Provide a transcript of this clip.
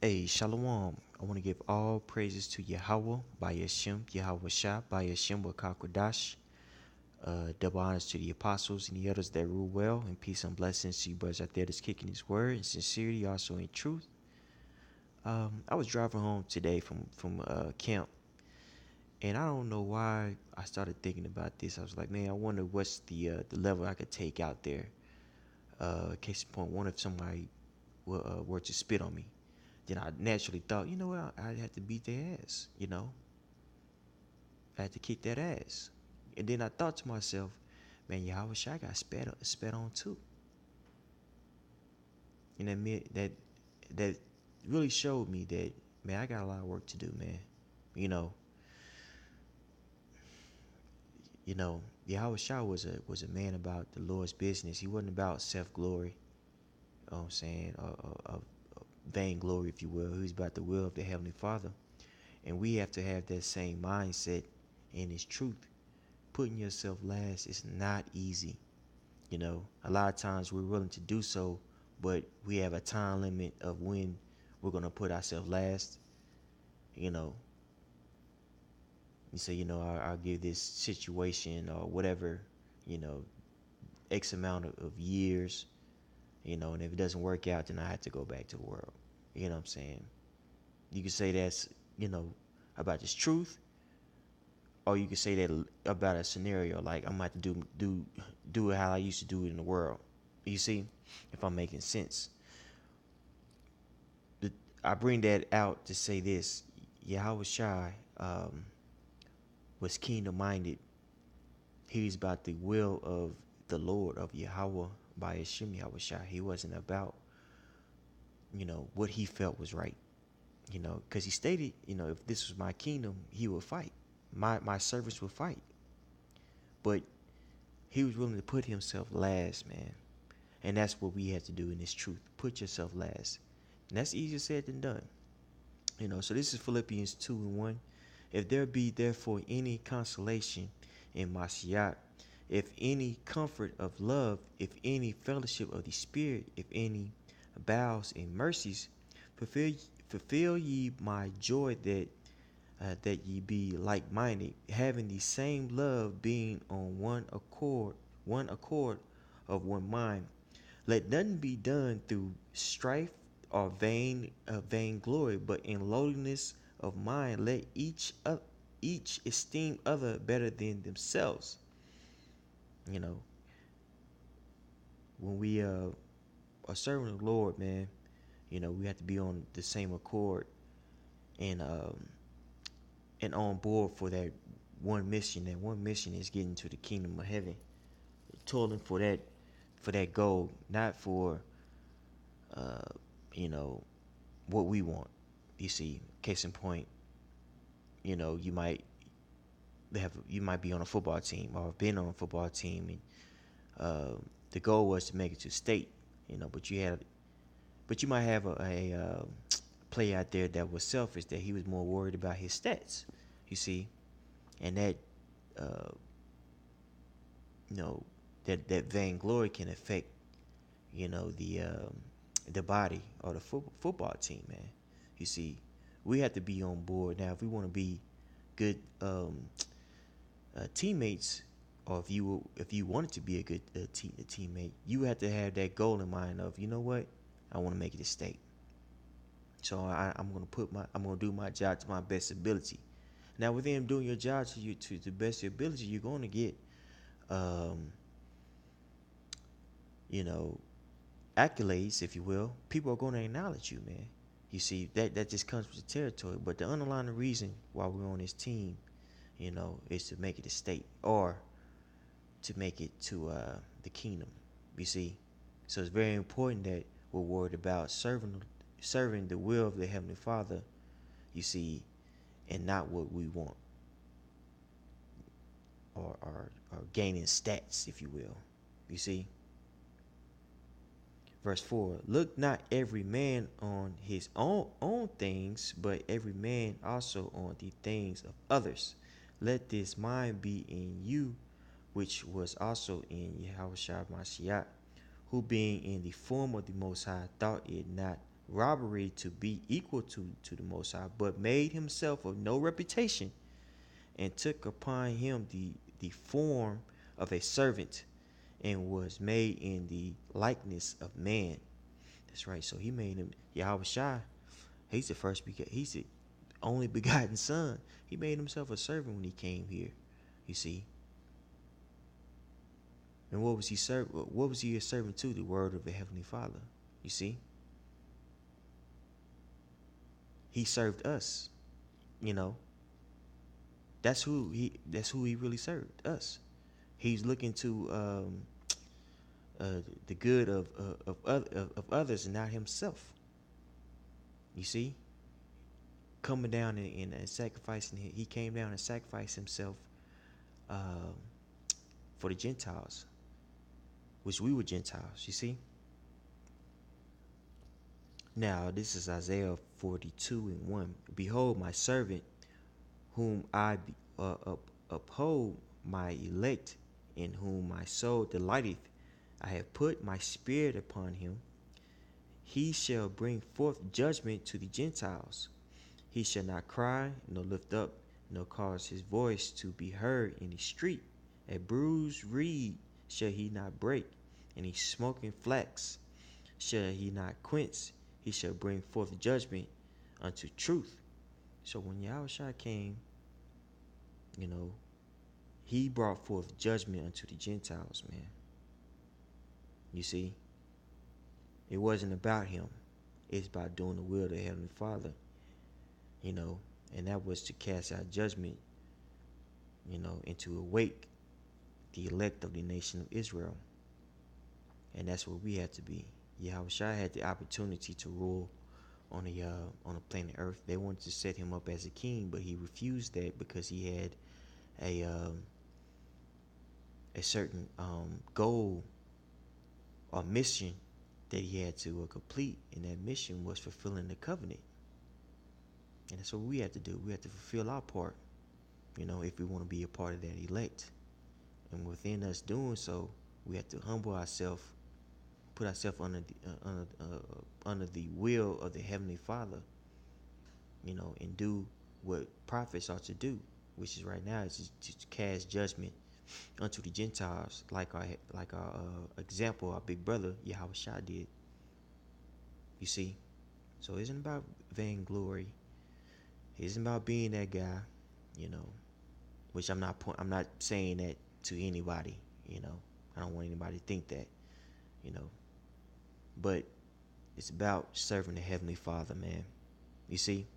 Hey, Shalom. I want to give all praises to Yahweh by Yashim, Yahawashi by Yashim Wakakwadash. Double honors to the apostles and the others that rule well, and peace and blessings to you brothers out there that's kicking his word in sincerity, also in truth. I was driving home today from camp, and I don't know why I started thinking about this. I was like, man, I wonder what's the level I could take out there. Case in point, one if somebody were to spit on me, then I naturally thought, you know what, I'd have to beat their ass, I had to kick that ass. And then I thought to myself, man, Yahawashi got spat on too. And that really showed me that, man, I got a lot of work to do, man. You know, you know, Yahawashi was a man about the Lord's business. He wasn't about self glory. You know what I'm saying, vain glory, if you will. He was about the will of the Heavenly Father. And we have to have that same mindset in His truth. Putting yourself last is not easy. A lot of times we're willing to do so, but we have a time limit of when we're going to put ourselves last. You know, you say, I'll give this situation or whatever, you know, X amount of years, and if it doesn't work out, then I have to go back to the world. You know what I'm saying? You can say that's, about this truth, or you could say that about a scenario like I'm about to do it how I used to do it in the world. You see, if I'm making sense. I bring that out to say this: Yahawashi was kingdom minded. He was about the will of the Lord of Yahweh by Hashem Yahawashi. He wasn't about what he felt was right. Because he stated, if this was my kingdom, he would fight. My servants would fight. But he was willing to put himself last, man. And that's what we have to do in this truth. Put yourself last. And that's easier said than done. So this is Philippians 2:1. If there be therefore any consolation in Mashiach, if any comfort of love, if any fellowship of the Spirit, if any bowels and mercies, fulfill ye my joy that ye be like-minded, having the same love, being on one accord of one mind. Let nothing be done through strife or vain glory, but in lowliness of mind let each esteem other better than themselves. When we are serving the Lord, man, we have to be on the same accord and on board for that one mission. That one mission is getting to the kingdom of heaven, toiling for that goal, not for what we want. You see, case in point, you might be on a football team or have been on a football team, and the goal was to make it to state. But you might have a player out there that was selfish, that he was more worried about his stats. You see, and that that vainglory can affect the body or the football team, man. You see, we have to be on board now if we want to be good teammates, or if you wanted to be a good teammate, you have to have that goal in mind of, you know what, I want to make it a state. So I'm gonna do my job to my best ability. Now, within doing your job to the best of your ability, you're going to get accolades, if you will. People are going to acknowledge you, man. You see, that just comes with the territory. But the underlying reason why we're on this team, is to make it a state, or to make it to the kingdom. You see, so it's very important that we're worried about serving the will of the Heavenly Father. You see, and not what we want, or gaining stats, if you will. You see. Verse 4, look not every man on his own things, but every man also on the things of others. Let this mind be in you, which was also in Yahawashi Mashiach, who being in the form of the Most High thought it not robbery to be equal to the Most High, but made himself of no reputation, and took upon him the form of a servant, and was made in the likeness of man. That's right. So he made him Yahawashi. He's the he's the only begotten son. He made himself a servant when he came here. You see. And what was he what was he a servant to? The word of the Heavenly Father. You see. He served us. You know. That's who he really served, us. He's looking to the good of others and not himself. You see, coming down and sacrificing. He came down and sacrificed himself um, for the Gentiles, which we were Gentiles. You see. Now this is Isaiah 42:1. Behold, my servant, whom I uphold, my elect, in whom my soul delighteth. I have put my spirit upon him. He shall bring forth judgment to the Gentiles. He shall not cry, nor lift up, nor cause his voice to be heard in the street. A bruised reed shall he not break, and a smoking flax shall he not quench. He shall bring forth judgment unto truth. So when Yahushua came, you know, he brought forth judgment unto the Gentiles, man. You see, it wasn't about him. It's about doing the will of the Heavenly Father, you know, and that was to cast out judgment, you know, and to awake the elect of the nation of Israel. And that's what we had to be. Yahushua had the opportunity to rule on the planet Earth. They wanted to set him up as a king, but he refused that because he had a certain goal or mission that he had to complete, and that mission was fulfilling the covenant. And that's what we have to do. We have to fulfill our part, you know, if we want to be a part of that elect. And within us doing so, we have to humble ourselves, put ourselves under the will of the Heavenly Father, you know, and do what prophets ought to do, which is right now is to cast judgment unto the Gentiles, like our example, our big brother Yahawashi did. You see, so it isn't about vainglory. It isn't about being that guy, you know. Which I'm not saying that to anybody, you know. I don't want anybody to think that, you know. But it's about serving the Heavenly Father, man. You see,